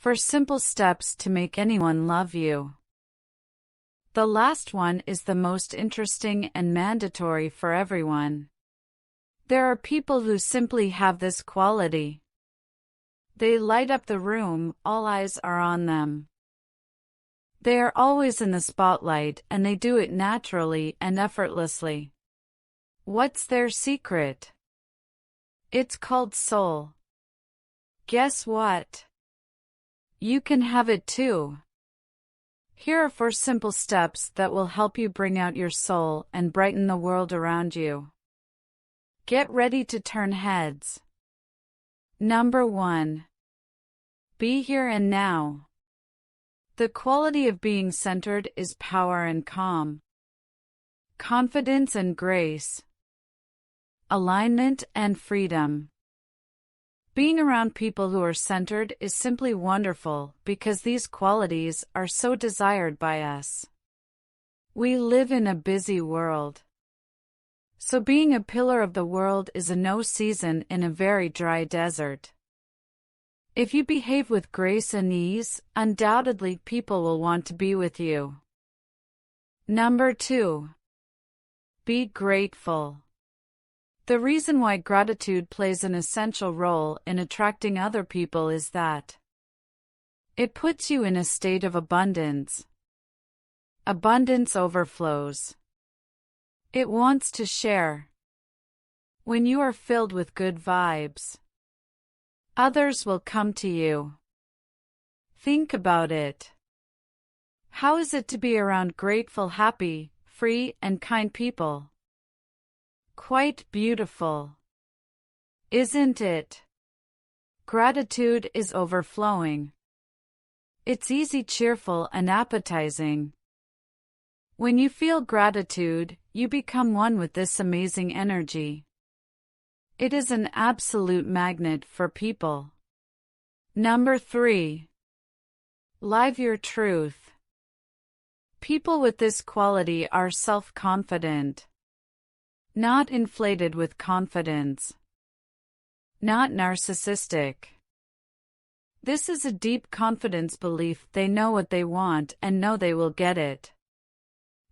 For simple steps to make anyone love you. The last one is the most interesting and mandatory for everyone. There are people who simply have this quality. They light up the room, all eyes are on them. They are always in the spotlight and they do it naturally and effortlessly. What's their secret? It's called soul. Guess what? You can have it too. Here are 4 simple steps that will help you bring out your soul and brighten the world around you. Get ready to turn heads. Number 1. Be here and now. The quality of being centered is power and calm, confidence and grace, alignment and freedom. Being around people who are centered is simply wonderful because these qualities are so desired by us. We live in a busy world. So being a pillar of the world is a no season in a very dry desert. If you behave with grace and ease, undoubtedly people will want to be with you. Number 2. Be grateful. The reason why gratitude plays an essential role in attracting other people is that it puts you in a state of abundance. Abundance overflows. It wants to share. When you are filled with good vibes, others will come to you. Think about it. How is it to be around grateful, happy, free, and kind people? Quite beautiful. Isn't it? Gratitude is overflowing. It's easy, cheerful, and appetizing. When you feel gratitude, you become one with this amazing energy. It is an absolute magnet for people. Number 3. Live your truth. People with this quality are self-confident. Not inflated with confidence. Not narcissistic. This is a deep confidence belief they know what they want and know they will get it.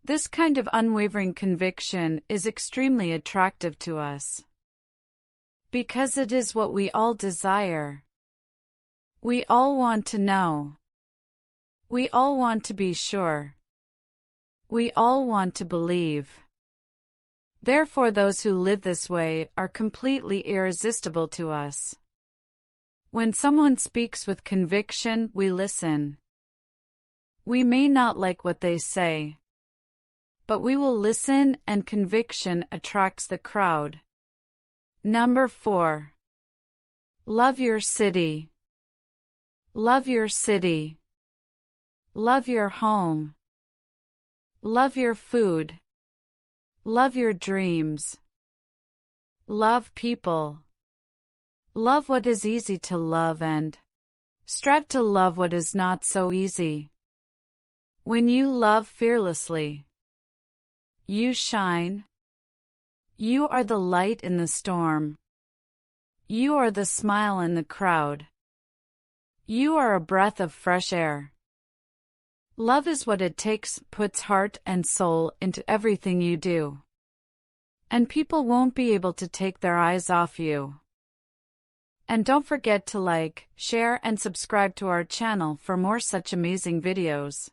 This kind of unwavering conviction is extremely attractive to us. Because it is what we all desire. We all want to know. We all want to be sure. We all want to believe. Therefore, those who live this way are completely irresistible to us. When someone speaks with conviction, we listen. We may not like what they say, but we will listen, and conviction attracts the crowd. Number 4. Love your city. Love your city. Love your home. Love your food. Love your dreams. Love people. Love what is easy to love and strive to love what is not so easy. When you love fearlessly, you shine. You are the light in the storm. You are the smile in the crowd. You are a breath of fresh air. Love is what it takes, puts heart and soul into everything you do. And people won't be able to take their eyes off you. And don't forget to like, share, and subscribe to our channel for more such amazing videos.